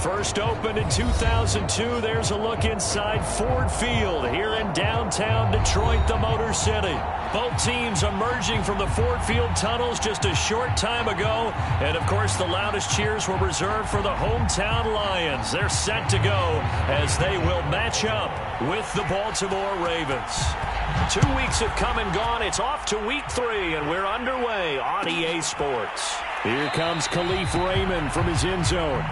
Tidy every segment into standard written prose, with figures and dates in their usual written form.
First opened in 2002, there's a look inside Ford Field here in downtown Detroit, the Motor City. Both teams emerging from the Ford Field tunnels just a short time ago. And, of course, the loudest cheers were reserved for the hometown Lions. They're set to go as they will match up with the Baltimore Ravens. 2 weeks have come and gone. It's off to week 3, and we're underway on EA Sports. Here comes Khalif Raymond from his end zone.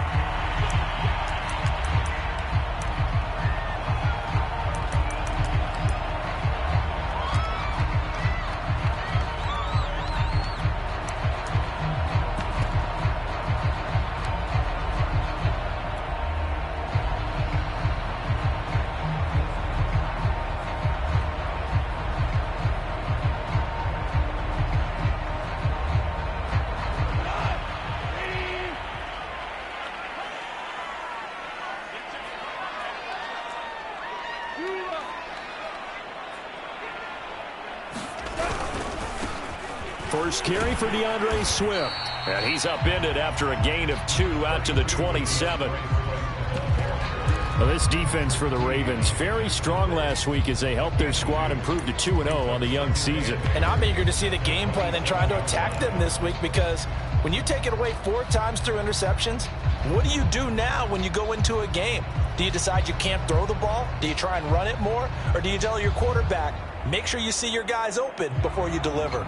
First carry for DeAndre Swift. And he's upended after a gain of 2 out to the 27. Well, this defense for the Ravens, very strong last week as they helped their squad improve to 2-0 on the young season. And I'm eager to see the game plan and try to attack them this week, because when you take it away 4 times through interceptions, what do you do now when you go into a game? Do you decide you can't throw the ball? Do you try and run it more? Or do you tell your quarterback, make sure you see your guys open before you deliver?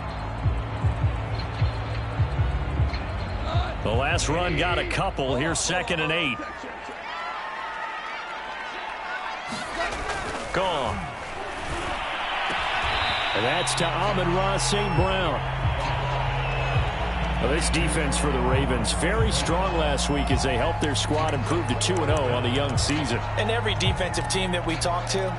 The last run got a couple. Here's 2nd and 8. Gone. And that's to Amon-Ra St. Brown. Well, this defense for the Ravens, very strong last week as they helped their squad improve to 2-0 on the young season. And every defensive team that we talk to,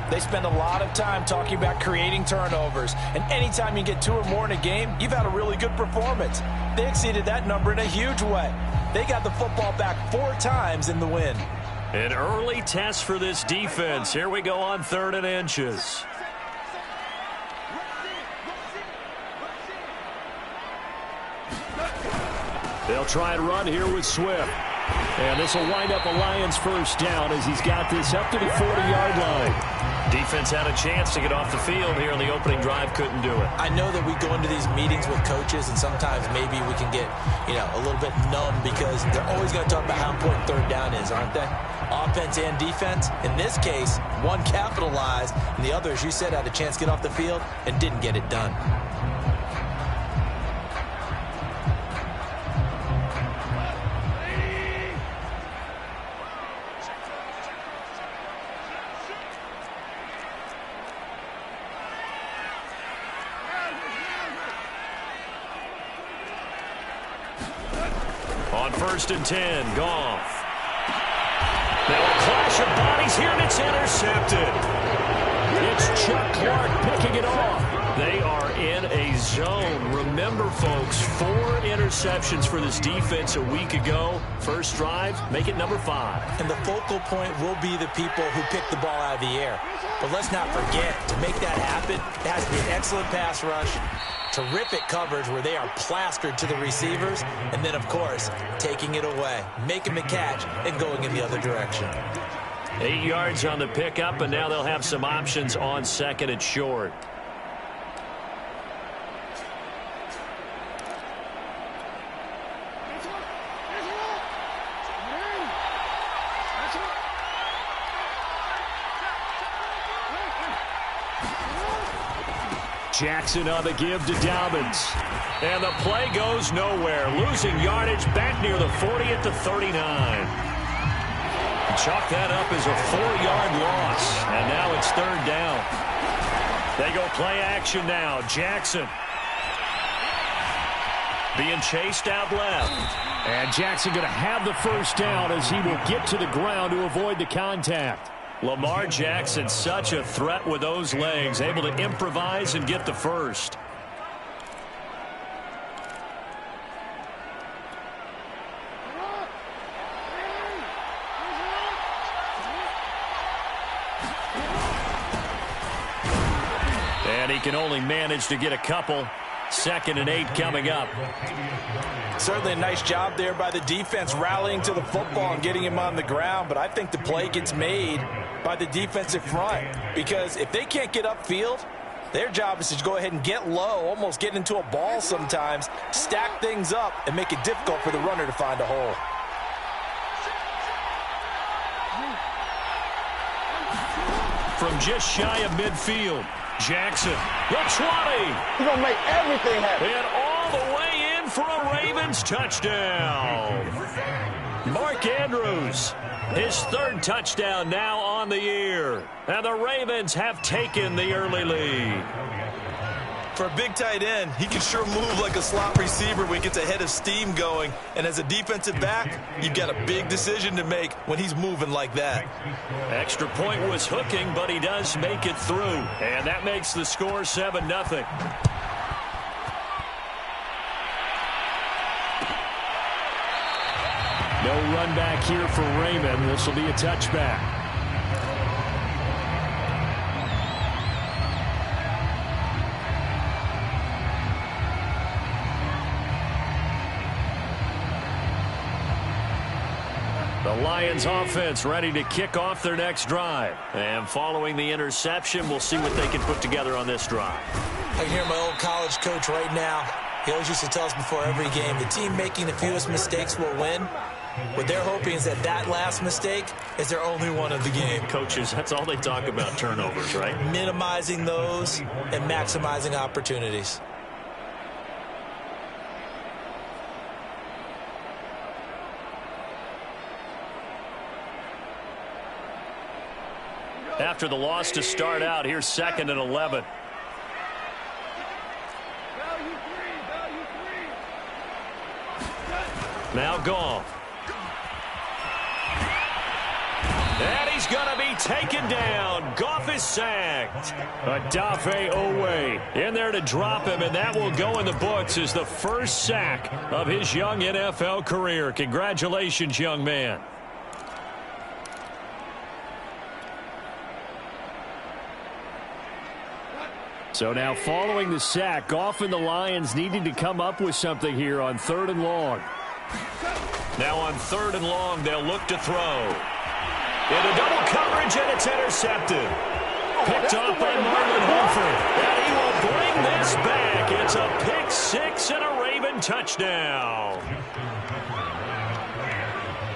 they spend a lot of time talking about creating turnovers. And anytime you get 2 or more in a game, you've had a really good performance. They exceeded that number in a huge way. They got the football back 4 times in the win. An early test for this defense. Here we go on 3rd and inches. They'll try and run here with Swift. And this will wind up a Lions first down as he's got this up to the 40-yard line. Defense had a chance to get off the field here on the opening drive, couldn't do it. I know that we go into these meetings with coaches, and sometimes maybe we can get, a little bit numb because they're always going to talk about how important 3rd down is, aren't they? Offense and defense. In this case, one capitalized, and the other, as you said, had a chance to get off the field and didn't get it done. On 1st and 10, Goff. Now a clash of bodies here, and it's intercepted. It's Chuck Clark picking it off. They are in a zone. Remember, folks, 4 interceptions for this defense a week ago. First drive, make it number 5. And the focal point will be the people who pick the ball out of the air. But let's not forget, to make that happen, it has to be an excellent pass rush, terrific coverage where they are plastered to the receivers, and then, of course, taking it away, making the catch, and going in the other direction. 8 yards on the pickup, and now they'll have some options on 2nd and short. Jackson on the give to Dobbins. And the play goes nowhere. Losing yardage back near the 40 at the 39. Chalk that up as a 4-yard loss. And now it's 3rd down. They go play action now. Jackson being chased out left. And Jackson going to have the first down as he will get to the ground to avoid the contact. Lamar Jackson, such a threat with those legs, able to improvise and get the first. And he can only manage to get a couple. 2nd and 8 coming up. Certainly a nice job there by the defense rallying to the football and getting him on the ground, but I think the play gets made by the defensive front because if they can't get upfield, their job is to go ahead and get low, almost get into a ball sometimes, stack things up, and make it difficult for the runner to find a hole. From just shy of midfield, Jackson, the 20. He's going to make everything happen. And all the way in for a Ravens touchdown. Mark Andrews, his 3rd touchdown now on the year. And the Ravens have taken the early lead. For a big tight end, he can sure move like a slot receiver when he gets a head of steam going. And as a defensive back, you've got a big decision to make when he's moving like that. Extra point was hooking, but he does make it through. And that makes the score 7-0. No run back here for Raymond. This will be a touchback. The Lions offense ready to kick off their next drive. And following the interception, we'll see what they can put together on this drive. I can hear my old college coach right now. He always used to tell us before every game, the team making the fewest mistakes will win. What they're hoping is that that last mistake is their only one of the game. Coaches, that's all they talk about, turnovers, right? Minimizing those and maximizing opportunities. After the loss to start out, here's 2nd and 11. Now Goff. And he's going to be taken down. Goff is sacked. Odafe Owe in there to drop him, and that will go in the books as the first sack of his young NFL career. Congratulations, young man. So now following the sack, Goff and the Lions needing to come up with something here on 3rd and long. Now on 3rd and long, they'll look to throw. Into double coverage, and it's intercepted. Picked off by Marlon Humphrey. And he will bring this back. It's a pick 6 and a Raven touchdown.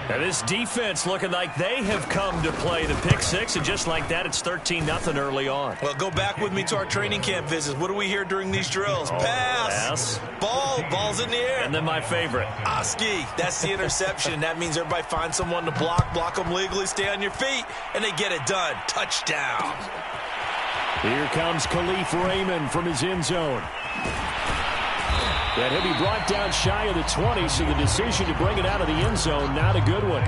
And this defense looking like they have come to play the pick 6, and just like that, it's 13-0 early on. Well, go back with me to our training camp visits. What do we hear during these drills? Pass. Ball's in the air. And then my favorite. Oski, that's the interception. That means everybody finds someone to block them legally, stay on your feet, and they get it done. Touchdown. Here comes Khalif Raymond from his end zone. And he'll be brought down shy of the 20, so the decision to bring it out of the end zone, not a good one.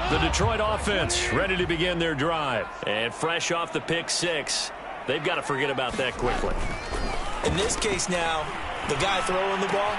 The Detroit offense ready to begin their drive. And fresh off the pick 6, they've got to forget about that quickly. In this case now, the guy throwing the ball,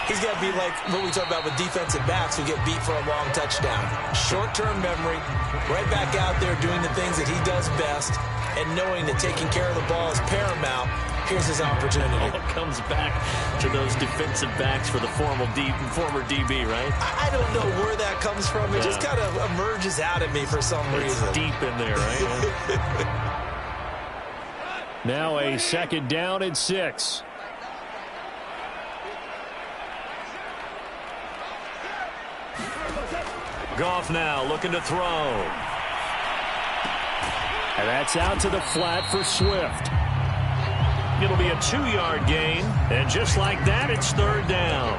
he's got to be like what we talk about with defensive backs who get beat for a long touchdown. Short-term memory, right back out there doing the things that he does best, and knowing that taking care of the ball is paramount. Here's his opportunity. All comes back to those defensive backs for the former DB, right? I don't know where that comes from. It just kind of emerges out of me for some reason. Deep in there, right? Now a 2nd down and 6. Goff now looking to throw. And that's out to the flat for Swift. It'll be a 2-yard gain. And just like that, it's 3rd down.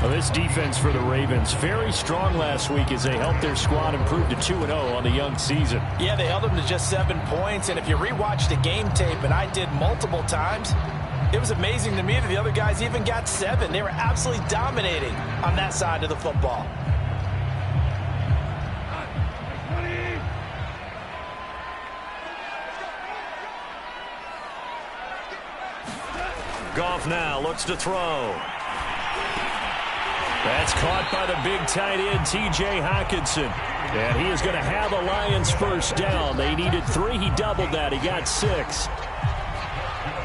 Well, this defense for the Ravens, very strong last week as they helped their squad improve to 2-0 on the young season. Yeah, they held them to just 7 points. And if you rewatch the game tape, and I did multiple times, it was amazing to me that the other guys even got 7. They were absolutely dominating on that side of the football. Goff now looks to throw. That's caught by the big tight end, T.J. Hockenson. And he is going to have a Lions first down. They needed 3. He doubled that. He got 6.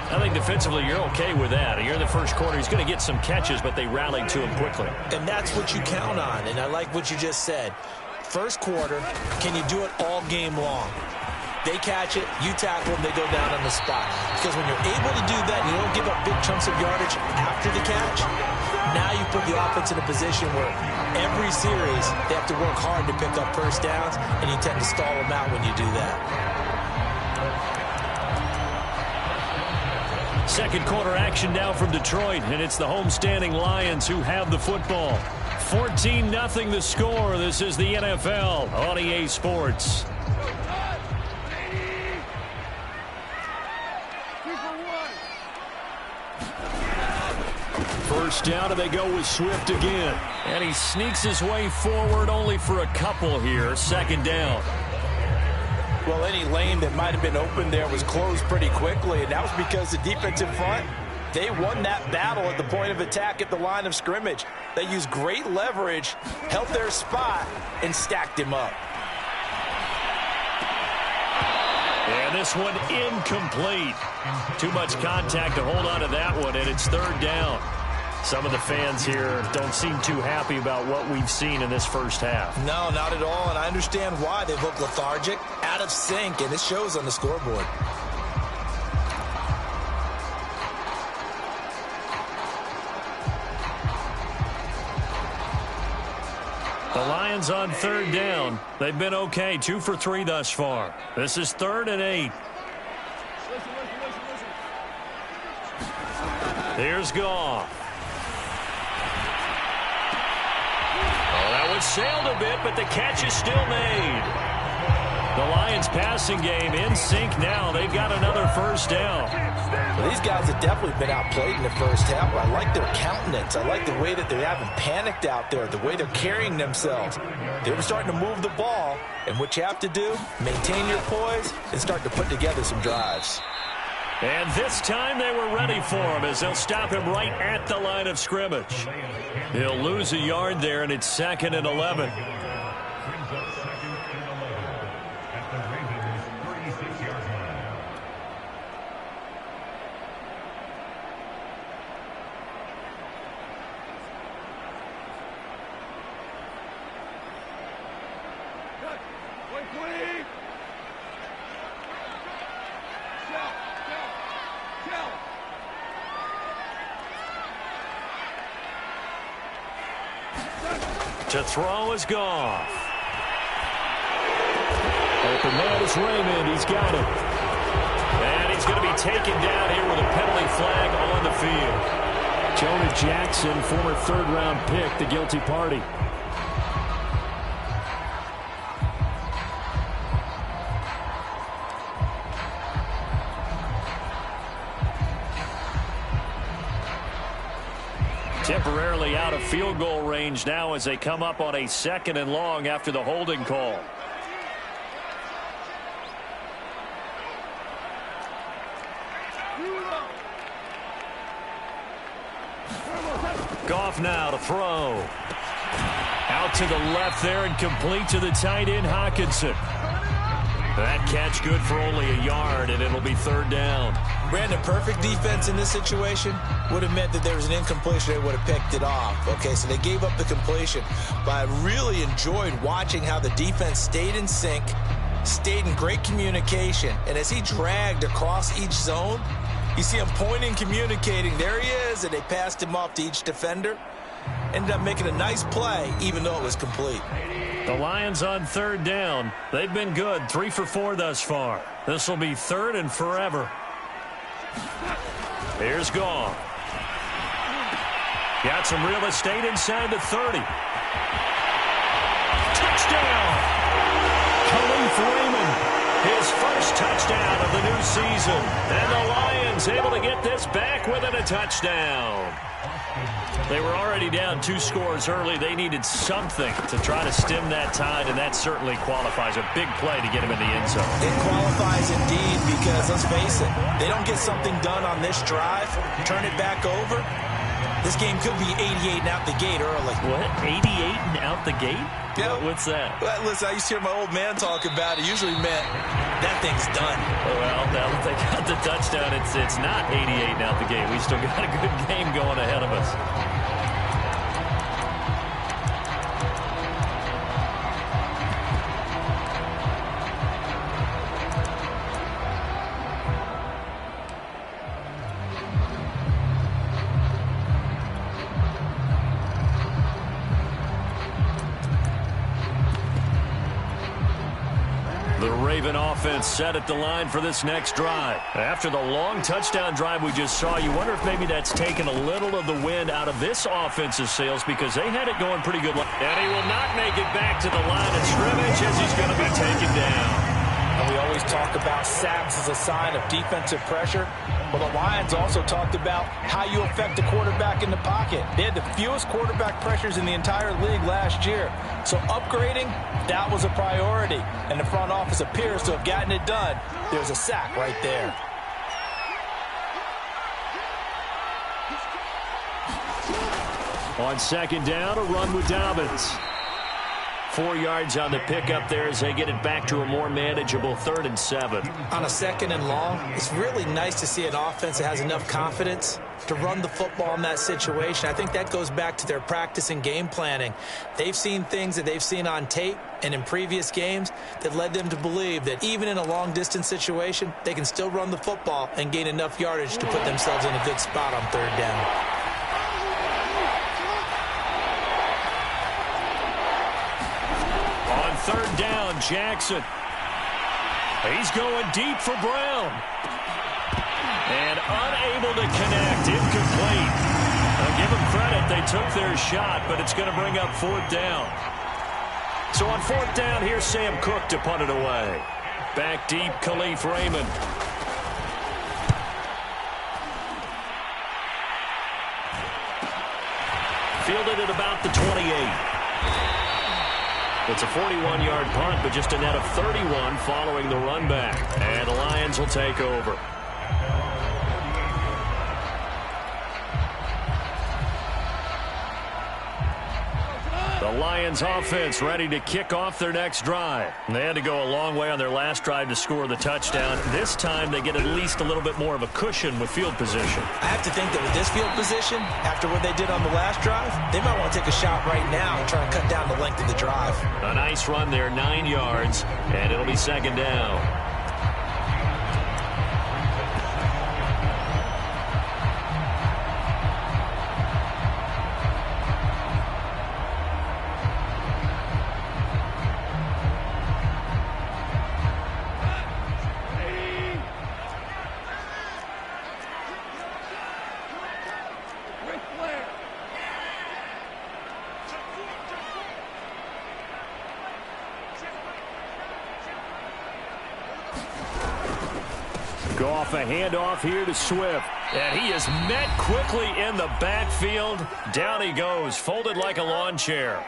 I think defensively you're okay with that. You're in the first quarter. He's going to get some catches, but they rallied to him quickly. And that's what you count on. And I like what you just said. First quarter, can you do it all game long? They catch it, you tackle them, they go down on the spot. Because when you're able to do that, you don't give up big chunks of yardage after the catch. Now you put the offense in a position where every series they have to work hard to pick up first downs, and you tend to stall them out when you do that. Second quarter action now from Detroit, and it's the homestanding Lions who have the football. 14-0 the score. This is the NFL on EA Sports. First down, and they go with Swift again. And he sneaks his way forward only for a couple here. Second down. Well, any lane that might have been open there was closed pretty quickly, and that was because the defensive front, they won that battle at the point of attack at the line of scrimmage. They used great leverage, held their spot, and stacked him up. And this one incomplete. Too much contact to hold on to that one, and it's third down. Some of the fans here don't seem too happy about what we've seen in this first half. No, not at all, and I understand why. They look lethargic, out of sync, and it shows on the scoreboard. The Lions on third down. They've been okay, 2 for 3 thus far. This is 3rd and 8. Here's Goff. Oh, that one sailed a bit, but the catch is still made. The Lions passing game in sync now. They've got another first down. Well, these guys have definitely been outplayed in the first half. I like their countenance. I like the way that they haven't panicked out there, the way they're carrying themselves. They were starting to move the ball, and what you have to do, maintain your poise and start to put together some drives. And this time they were ready for him as they'll stop him right at the line of scrimmage. He'll lose a yard there, and it's 2nd and 11. To throw is Goff. Open man is Raymond. He's got it. And he's going to be taken down here with a penalty flag on the field. Jonah Jackson, former third-round pick, the guilty party. Temporarily out of field goal range now as they come up on a 2nd and long after the holding call. Goff now to throw. Out to the left there and complete to the tight end, Hockenson. That catch good for only a yard, and it'll be third down. Brandon, perfect defense in this situation would have meant that there was an incompletion. They would have picked it off. Okay, so they gave up the completion. But I really enjoyed watching how the defense stayed in sync, stayed in great communication. And as he dragged across each zone, you see him pointing, communicating. There he is, and they passed him off to each defender. Ended up making a nice play, even though it was complete. The Lions on third down. They've been good, 3 for 4 thus far. This will be 3rd and forever. Here's Goff. Got some real estate inside the 30. Touchdown! Khalif Raymond, his first touchdown of the new season. And the Lions able to get this back within a touchdown. They were already down 2 scores early. They needed something to try to stem that tide, and that certainly qualifies. A big play to get him in the end zone. It qualifies indeed because, let's face it, they don't get something done on this drive, turn it back over, This game could be 88 and out the gate early. What? 88 and out the gate? Yeah. What's that? Well, listen, I used to hear my old man talk about it. Usually meant that thing's done. Well, now that they got the touchdown, it's not 88 and out the gate. We still got a good game going ahead of us. Offense set at the line for this next drive. After the long touchdown drive we just saw, you wonder if maybe that's taken a little of the wind out of this offensive sails because they had it going pretty good. And he will not make it back to the line of scrimmage as he's going to be taken down. And we always talk about sacks as a sign of defensive pressure. Well, the Lions also talked about how you affect a quarterback in the pocket. They had the fewest quarterback pressures in the entire league last year. So upgrading, that was a priority. And the front office appears to have gotten it done. There's a sack right there. On second down, a run with Dobbins. 4 yards on the pickup there as they get it back to a more manageable 3rd and 7. On a 2nd and long, it's really nice to see an offense that has enough confidence to run the football in that situation. I think that goes back to their practice and game planning. They've seen things that they've seen on tape and in previous games that led them to believe that even in a long-distance situation, they can still run the football and gain enough yardage to put themselves in a good spot on 3rd down. Third down, Jackson. He's going deep for Brown. And unable to connect, incomplete. I'll give them credit, they took their shot, but it's going to bring up 4th down. So on 4th down, here's Sam Cook to punt it away. Back deep, Khalif Raymond. Fielded at about the 28. It's a 41-yard punt, but just a net of 31 following the run back. And the Lions will take over. The Lions offense ready to kick off their next drive. They had to go a long way on their last drive to score the touchdown. This time they get at least a little bit more of a cushion with field position. I have to think that with this field position, after what they did on the last drive, they might want to take a shot right now and try to cut down the length of the drive. A nice run there, 9 yards, and it'll be 2nd down. Goff, a handoff here to Swift. And he is met quickly in the backfield. Down he goes, folded like a lawn chair.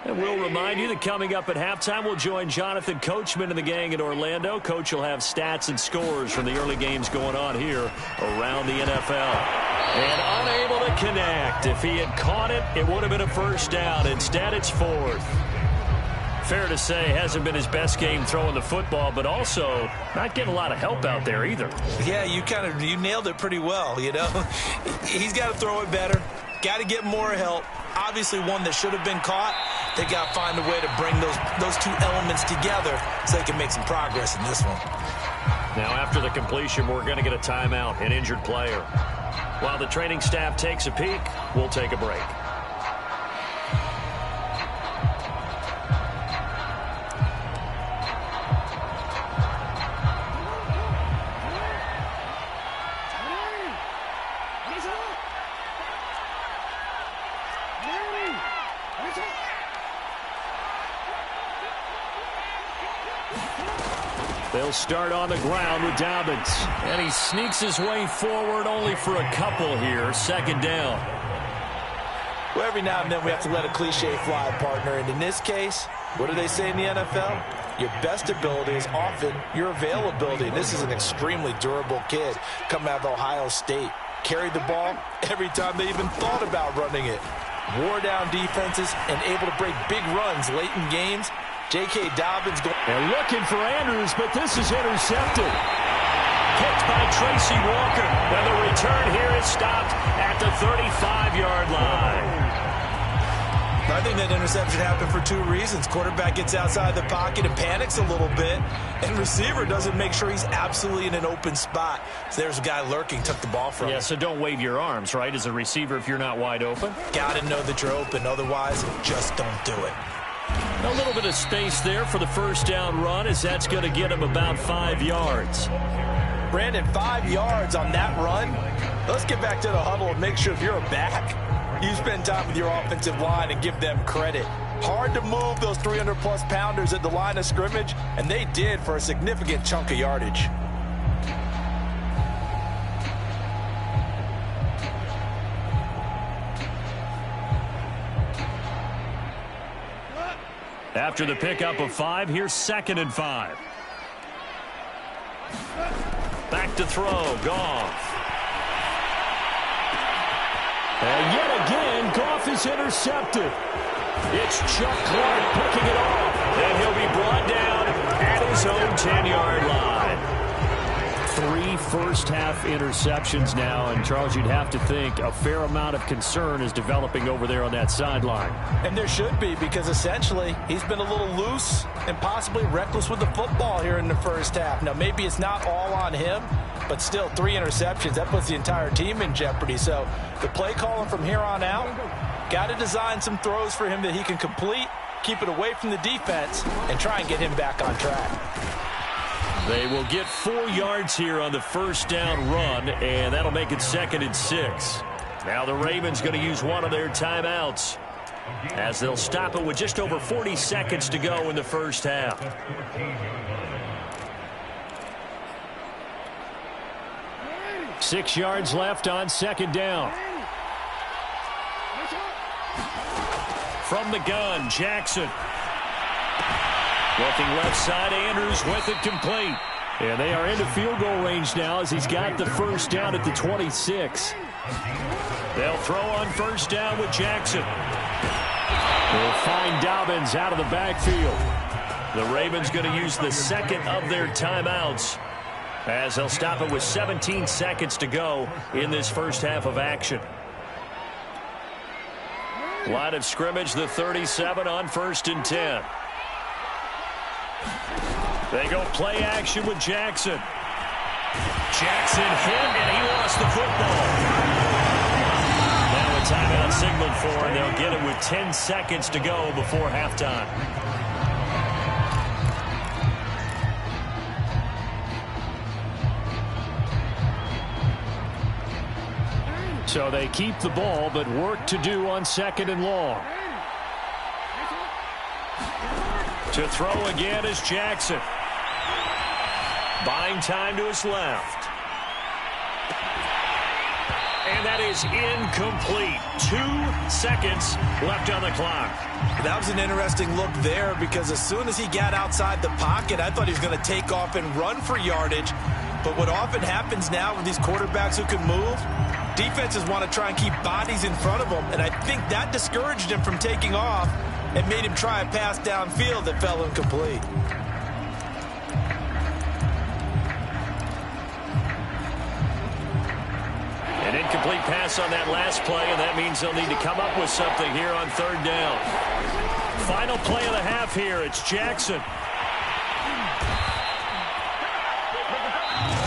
And we'll remind you that coming up at halftime, we'll join Jonathan Coachman and the gang in Orlando. Coach will have stats and scores from the early games going on here around the NFL. And unable to connect. If he had caught it, it would have been a 1st down. Instead, it's 4th. Fair to say, hasn't been his best game throwing the football, but also not getting a lot of help out there either. Yeah, you nailed it pretty well, you know. He's got to throw it better. Got to get more help. Obviously one that should have been caught. They got to find a way to bring those two elements together so they can make some progress in this one. Now after the completion, we're going to get a timeout, an injured player. While the training staff takes a peek, we'll take a break. He'll start on the ground with Dobbins. And he sneaks his way forward only for a couple here. Second down. Well, every now and then we have to let a cliche fly, partner. And in this case, what do they say in the NFL? Your best ability is often your availability. And this is an extremely durable kid coming out of Ohio State. Carried the ball every time they even thought about running it. Wore down defenses and able to break big runs late in games. J.K. Dobbins going. They're looking for Andrews, but this is intercepted. Picked by Tracy Walker. And the return here is stopped at the 35-yard line. I think that interception happened for two reasons. Quarterback gets outside the pocket and panics a little bit, and receiver doesn't make sure he's absolutely in an open spot. So there's a guy lurking, took the ball from him. Yeah, so don't wave your arms, right, as a receiver if you're not wide open. Got to know that you're open. Otherwise, just don't do it. A little bit of space there for the first down run, as that's going to get him about 5 yards. Brandon, 5 yards on that run. Let's get back to the huddle and make sure if you're a back, you spend time with your offensive line and give them credit. Hard to move those 300-plus pounders at the line of scrimmage, and they did for a significant chunk of yardage. After the pickup of 5, here's 2nd and 5. Back to throw, Goff. And yet again, Goff is intercepted. It's Chuck Clark picking it off. And he'll be brought down at his own 10-yard line. 3 first-half interceptions now, and Charles, you'd have to think a fair amount of concern is developing over there on that sideline. And there should be, because essentially he's been a little loose and possibly reckless with the football here in the first half. Now, maybe it's not all on him, but still 3 interceptions. That puts the entire team in jeopardy. So the play calling from here on out, got to design some throws for him that he can complete, keep it away from the defense, and try and get him back on track. They will get 4 yards here on the first down run, and that'll make it 2nd and 6. Now the Ravens going to use one of their timeouts, as they'll stop it with just over 40 seconds to go in the first half. Six yards left on 2nd down. From the gun, Jackson. Looking left side, Andrews with it complete. And they are into field goal range now as he's got the first down at the 26. They'll throw on first down with Jackson. They'll find Dobbins out of the backfield. The Ravens going to use the 2nd of their timeouts, as they'll stop it with 17 seconds to go in this first half of action. Line of scrimmage, the 37 on 1st and 10. They go play action with Jackson. Jackson hit, and he lost the football. Now a timeout signaled for, and they'll get it with 10 seconds to go before halftime. So they keep the ball, but work to do on 2nd and long. To throw again is Jackson. Buying time to his left. And that is incomplete. 2 seconds left on the clock. That was an interesting look there, because as soon as he got outside the pocket, I thought he was going to take off and run for yardage. But what often happens now with these quarterbacks who can move, defenses want to try and keep bodies in front of them. And I think that discouraged him from taking off and made him try a pass downfield that fell incomplete. An incomplete pass on that last play, and that means they'll need to come up with something here on 3rd down. Final play of the half here, it's Jackson.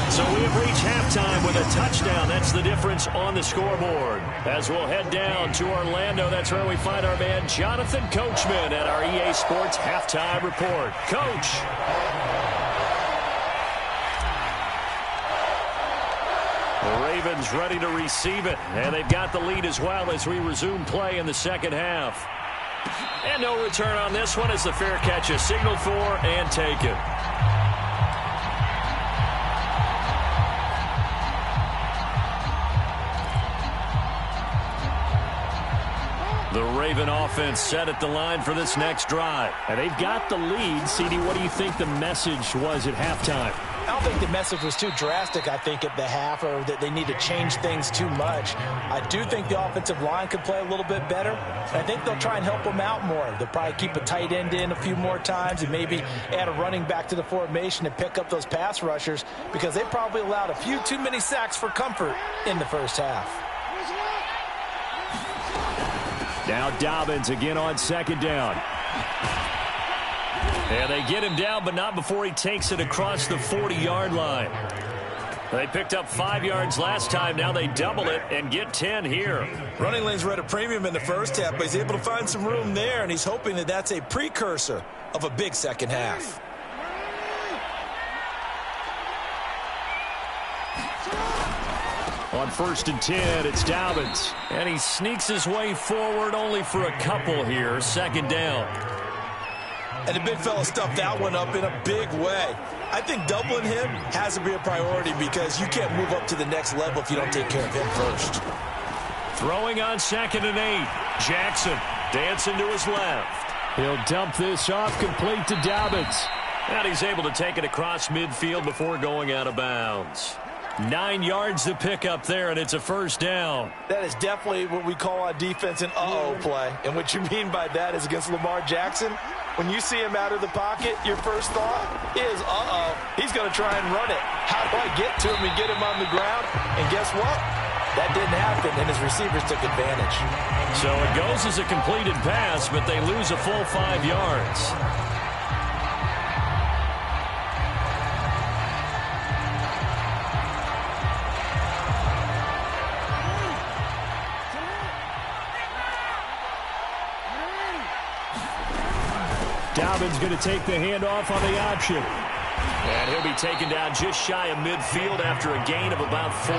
So we have reached halftime with a touchdown. That's the difference on the scoreboard. As we'll head down to Orlando, that's where we find our man Jonathan Coachman at our EA Sports Halftime Report. Coach. The Ravens ready to receive it, and they've got the lead as well as we resume play in the second half. And no return on this one as the fair catch is signaled for and taken. The Raven offense set at the line for this next drive. And they've got the lead. CD, what do you think the message was at halftime? I don't think the message was too drastic, I think, at the half, or that they need to change things too much. I do think the offensive line could play a little bit better. I think they'll try and help them out more. They'll probably keep a tight end in a few more times and maybe add a running back to the formation and pick up those pass rushers, because they probably allowed a few too many sacks for comfort in the first half. Now Dobbins again on second down. And they get him down, but not before he takes it across the 40-yard line. They picked up 5 yards last time. Now they double it and get 10 here. Running lanes were at a premium in the first half, but he's able to find some room there, and he's hoping that that's a precursor of a big second half. On 1st and 10, it's Dobbins. And he sneaks his way forward only for a couple here. Second down. And the big fella stuffed that one up in a big way. I think doubling him has to be a priority, because you can't move up to the next level if you don't take care of him first. Throwing on 2nd and 8. Jackson dancing to his left. He'll dump this off complete to Dobbins. And he's able to take it across midfield before going out of bounds. 9 yards to pick up there, and it's a first down. That is definitely what we call on defense an uh-oh play. And what you mean by that is against Lamar Jackson, when you see him out of the pocket, your first thought is, uh-oh, he's going to try and run it. How do I get to him and get him on the ground? And guess what? That didn't happen, and his receivers took advantage. So it goes as a completed pass, but they lose a full 5 yards. Dobbins going to take the handoff on the option. And he'll be taken down just shy of midfield after a gain of about 4.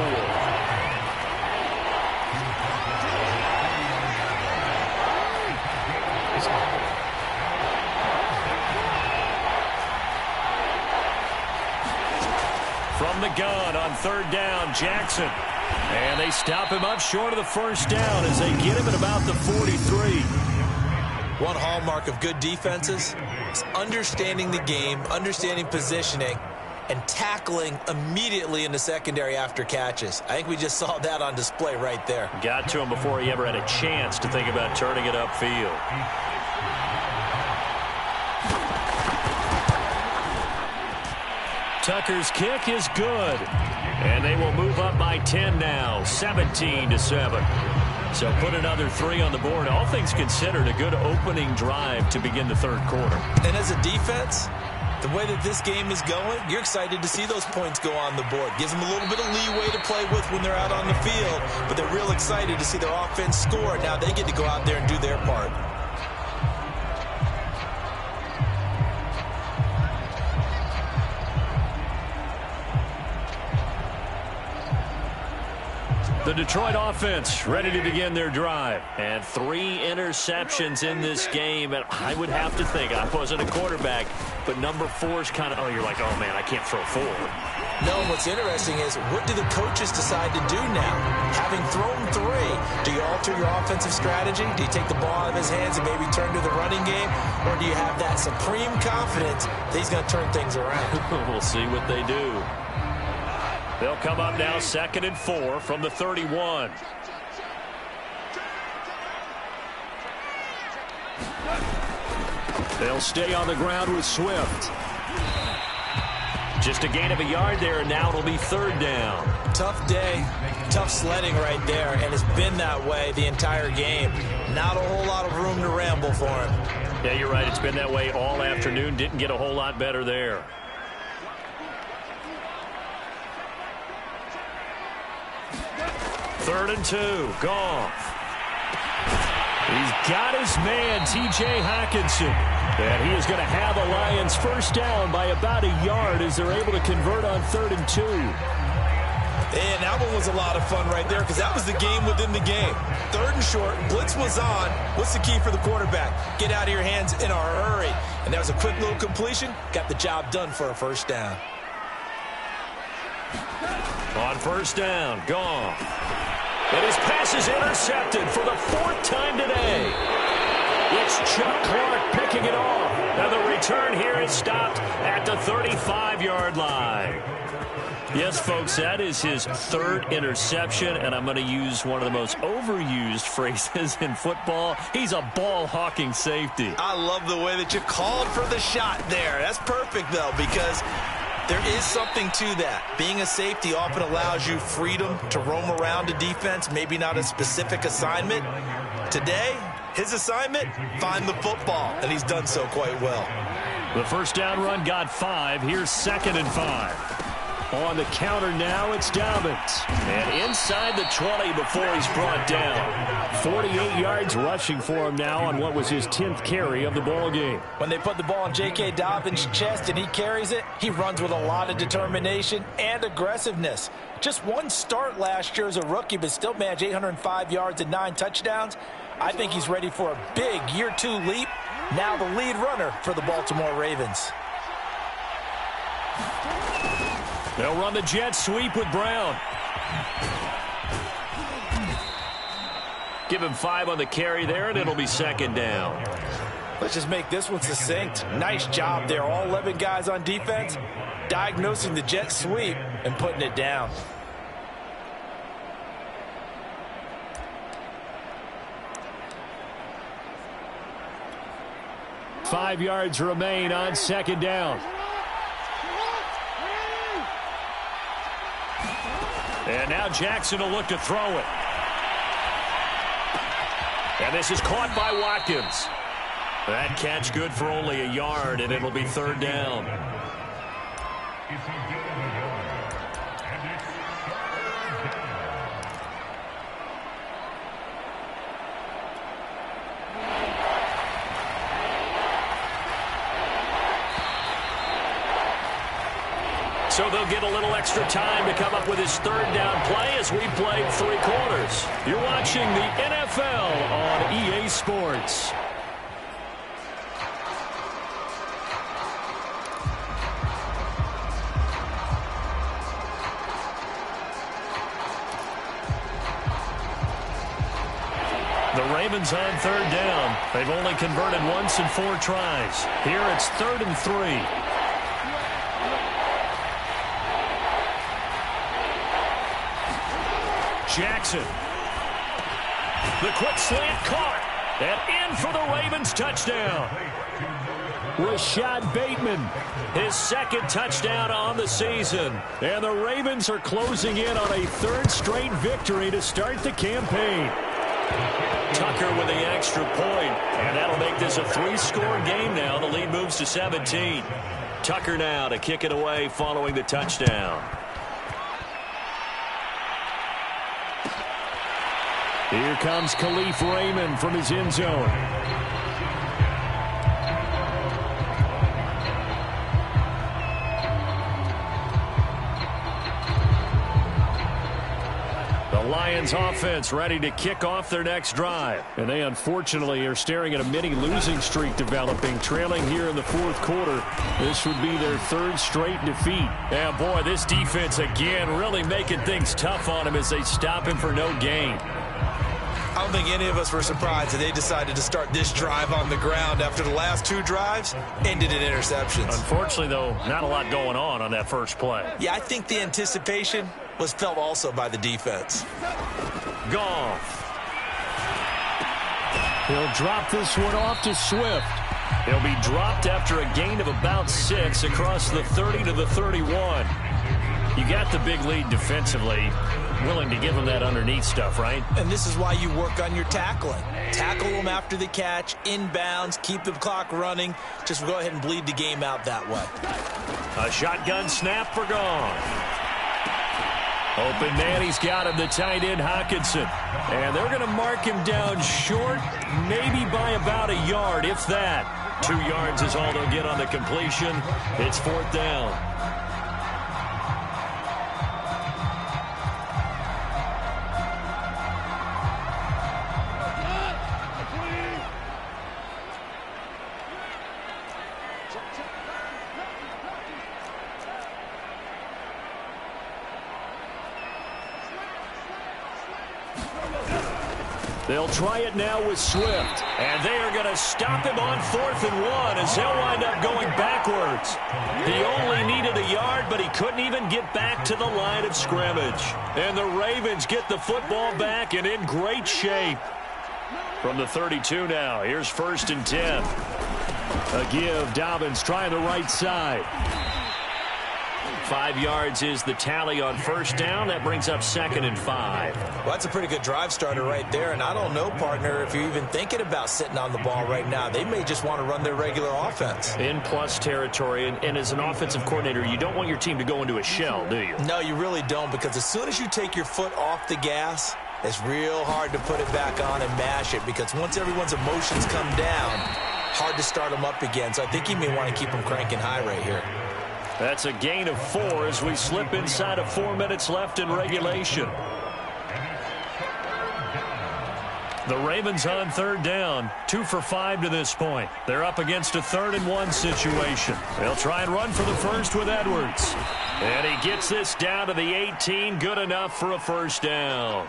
From the gun on 3rd down, Jackson. And they stop him up short of the first down as they get him at about the 43. One hallmark of good defenses is understanding the game, understanding positioning, and tackling immediately in the secondary after catches. I think we just saw that on display right there. Got to him before he ever had a chance to think about turning it upfield. Tucker's kick is good. And they will move up by 10 now, 17-7. So put another 3 on the board. All things considered, a good opening drive to begin the 3rd quarter. And as a defense, the way that this game is going, you're excited to see those points go on the board. Gives them a little bit of leeway to play with when they're out on the field, but they're real excited to see their offense score. Now they get to go out there and do their part. The Detroit offense ready to begin their drive. And 3 interceptions in this game. And I would have to think, I wasn't a quarterback, but number 4 is kind of, oh, you're like, oh, man, I can't throw 4. No, what's interesting is, what do the coaches decide to do now? Having thrown 3, do you alter your offensive strategy? Do you take the ball out of his hands and maybe turn to the running game? Or do you have that supreme confidence that he's going to turn things around? We'll see what they do. They'll come up now 2nd and 4 from the 31. They'll stay on the ground with Swift. Just a gain of a yard there, and now it'll be 3rd down. Tough day, tough sledding right there, and it's been that way the entire game. Not a whole lot of room to ramble for him. Yeah, you're right. It's been that way all afternoon. Didn't get a whole lot better there. 3rd and 2. Goff. He's got his man, T.J. Hockenson. And he is going to have the Lions first down by about a yard as they're able to convert on 3rd and 2. And that one was a lot of fun right there, because that was the game within the game. 3rd and short, blitz was on. What's the key for the quarterback? Get out of your hands in a hurry. And that was a quick little completion. Got the job done for a first down. On 1st down, Goff. And his pass is intercepted for the 4th time today. It's Chuck Clark picking it off. And the return here is stopped at the 35-yard line. Yes, folks, that is his 3rd interception, and I'm going to use one of the most overused phrases in football. He's a ball-hawking safety. I love the way that you called for the shot there. That's perfect, though, because there is something to that. Being a safety often allows you freedom to roam around a defense, maybe not a specific assignment. Today, his assignment, find the football, and he's done so quite well. The first down run got 5. Here's 2nd and 5. On the counter now, it's Dobbins. And inside the 20 before he's brought down. 48 yards rushing for him now on what was his 10th carry of the ball game. When they put the ball in J.K. Dobbins' chest and he carries it, he runs with a lot of determination and aggressiveness. Just one start last year as a rookie, but still managed 805 yards and 9 touchdowns. I think he's ready for a big year 2 leap. Now the lead runner for the Baltimore Ravens. They'll run the jet sweep with Brown. Give him 5 on the carry there, and it'll be 2nd down. Let's just make this one succinct. Nice job there. All 11 guys on defense diagnosing the jet sweep and putting it down. Five yards remain on 2nd down. And now Jackson will look to throw it. And this is caught by Watkins. That catch good for only a yard, and it'll be 3rd down. So they'll get a little extra time to come up with his 3rd down play as we played 3 quarters. You're watching the NFL on EA Sports. The Ravens on 3rd down. They've only converted once in 4 tries. Here it's 3rd and 3. Jackson. The quick slant caught. And in for the Ravens touchdown. Rashad Bateman, his 2nd touchdown on the season. And the Ravens are closing in on a 3rd straight victory to start the campaign. Tucker with the extra point. And that'll make this a 3-score game now. The lead moves to 17. Tucker now to kick it away following the touchdown. Here comes Khalif Raymond from his end zone. The Lions offense ready to kick off their next drive. And they unfortunately are staring at a mini losing streak developing, trailing here in the 4th quarter. This would be their 3rd straight defeat. And boy, this defense again really making things tough on him as they stop him for no gain. I don't think any of us were surprised that they decided to start this drive on the ground after the last 2 drives ended in interceptions. Unfortunately, though, not a lot going on that first play. Yeah, I think the anticipation was felt also by the defense. Goff. He'll drop this one off to Swift. He'll be dropped after a gain of about 6 across the 30 to the 31. You got the big lead defensively. Willing to give them that underneath stuff, right? And this is why you work on your tackling. Tackle them after the catch, inbounds, keep the clock running. Just go ahead and bleed the game out that way. A shotgun snap for Goff. Open man, he's got him, the tight end, Hockenson. And they're going to mark him down short, maybe by about a yard, if that. 2 yards is all they'll get on the completion. It's 4th down. They'll try it now with Swift. And they are going to stop him on 4th and 1 as he'll wind up going backwards. He only needed a yard, but he couldn't even get back to the line of scrimmage. And the Ravens get the football back and in great shape. From the 32 now, here's 1st and 10. A give, Dobbins trying the right side. 5 yards is the tally on 1st down. That brings up 2nd and 5. Well, that's a pretty good drive starter right there. And I don't know, partner, if you're even thinking about sitting on the ball right now. They may just want to run their regular offense. In plus territory. And as an offensive coordinator, you don't want your team to go into a shell, do you? No, you really don't, because as soon as you take your foot off the gas, it's real hard to put it back on and mash it, because once everyone's emotions come down, hard to start them up again. So I think you may want to keep them cranking high right here. That's a gain of 4 as we slip inside of 4 minutes left in regulation. The Ravens on 3rd down, 2 for 5 to this point. They're up against a 3rd and 1 situation. They'll try and run for the first with Edwards. And he gets this down to the 18, good enough for a 1st down.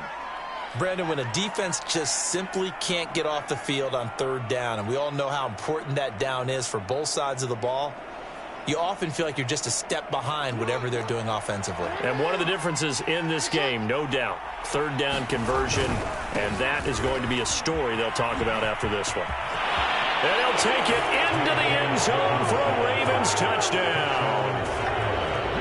Brandon, when a defense just simply can't get off the field on 3rd down, and we all know how important that down is for both sides of the ball, you often feel like you're just a step behind whatever they're doing offensively. And one of the differences in this game, no doubt, 3rd down conversion, and that is going to be a story they'll talk about after this one. And they'll take it into the end zone for a Ravens touchdown.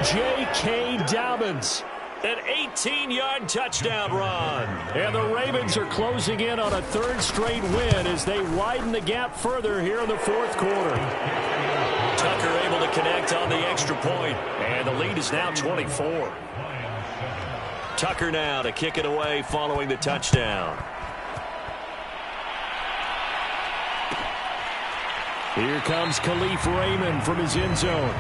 J.K. Dobbins. An 18-yard touchdown run. And the Ravens are closing in on a 3rd straight win as they widen the gap further here in the 4th quarter. Tucker able to connect on the extra point, and the lead is now 24. Tucker now to kick it away following the touchdown. Here comes Khalif Raymond from his end zone.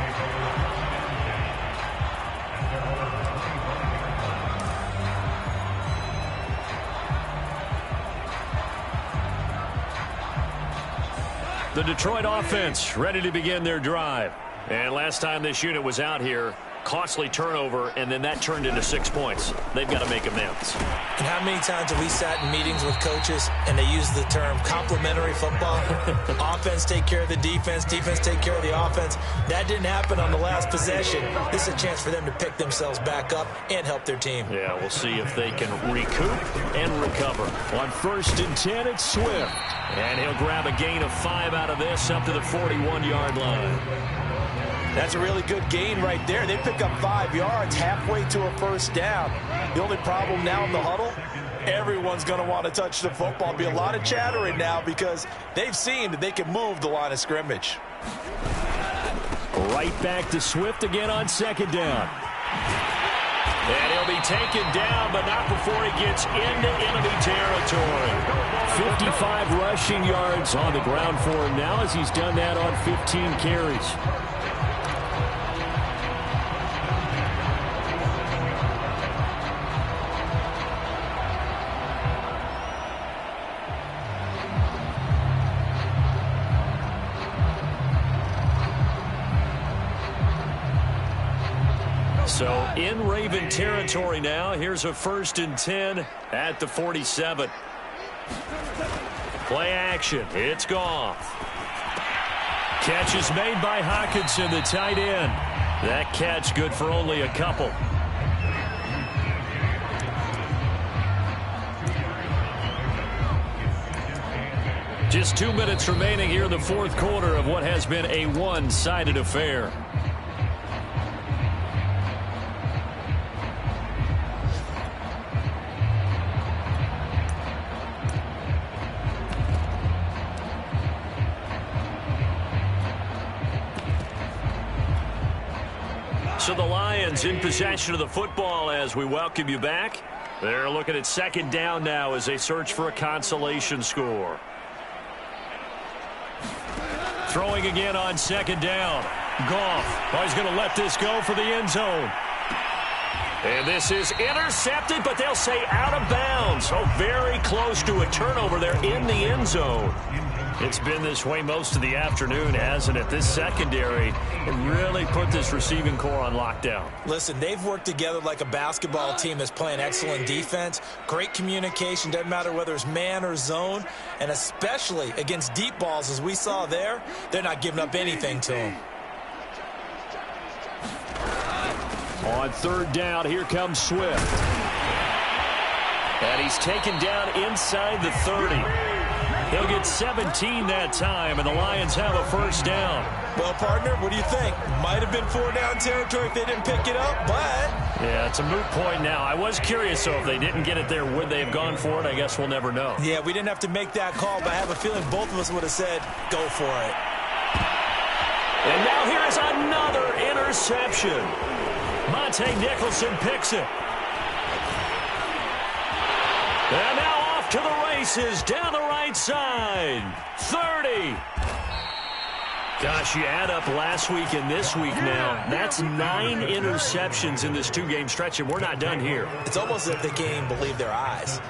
The Detroit offense ready to begin their drive. And last time this unit was out here, costly turnover, and then that turned into 6 points. They've got to make amends. And how many times have we sat in meetings with coaches and they use the term complementary football? Offense take care of the defense, defense take care of the offense. That didn't happen on the last possession. This is a chance for them to pick themselves back up and help their team. Yeah, we'll see if they can recoup and recover. On 1st and 10, it's Swift. And he'll grab a gain of 5 out of this up to the 41-yard line. That's a really good gain right there. They pick up 5 yards halfway to a 1st down. The only problem now in the huddle, everyone's going to want to touch the football. Be a lot of chattering now because they've seen that they can move the line of scrimmage. Right back to Swift again on 2nd down. And he'll be taken down, but not before he gets into enemy territory. 55 rushing yards on the ground for him now as he's done that on 15 carries. So in Raven territory now. Here's a 1st and 10 at the 47. Play action. It's Goff. Catch is made by Hockenson, the tight end. That catch good for only a couple. Just 2 minutes remaining here in the 4th quarter of what has been a one-sided affair. So the Lions in possession of the football as we welcome you back. They're looking at 2nd down now as they search for a consolation score. Throwing again on 2nd down. Goff. Oh, he's going to let this go for the end zone. And this is intercepted, but they'll say out of bounds. Oh, very close to a turnover there in the end zone. It's been this way most of the afternoon, hasn't it? This secondary really put this receiving core on lockdown. Listen, they've worked together like a basketball team that's playing excellent defense. Great communication, doesn't matter whether it's man or zone. And especially against deep balls, as we saw there, they're not giving up anything to them. On third down, here comes Swift. And he's taken down inside the 30. He'll get 17 that time, and the Lions have a first down. Well, partner, what do you think? Might have been 4-down territory if they didn't pick it up, but... Yeah, it's a moot point now. I was curious, so if they didn't get it there, would they have gone for it? I guess we'll never know. Yeah, we didn't have to make that call, but I have a feeling both of us would have said, go for it. And now here is another interception. Monte Nicholson picks it. And now off to the races, down the right side. 30. Gosh, you add up last week and this week now. That's 9 interceptions in this two-game stretch, and we're not done here. It's almost as if they can't even believe their eyes.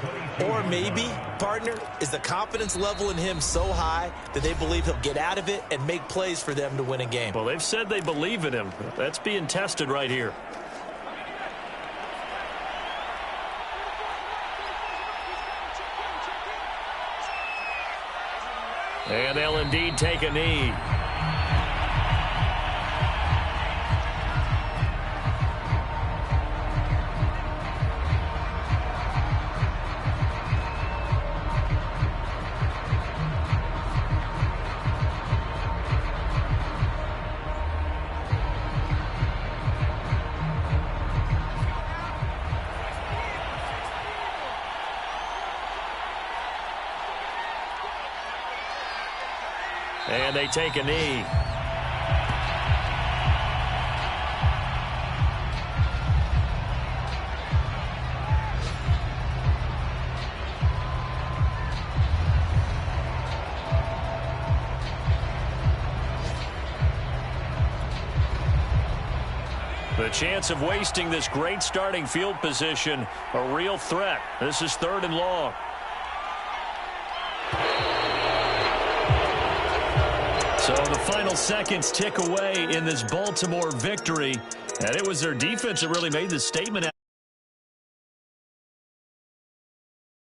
Or maybe, partner, is the confidence level in him so high that they believe he'll get out of it and make plays for them to win a game. Well, they've said they believe in him. That's being tested right here. And they'll indeed take a knee. And they take a knee. The chance of wasting this great starting field position, a real threat. This is 3rd and long. So the final seconds tick away in this Baltimore victory. And it was their defense that really made the statement.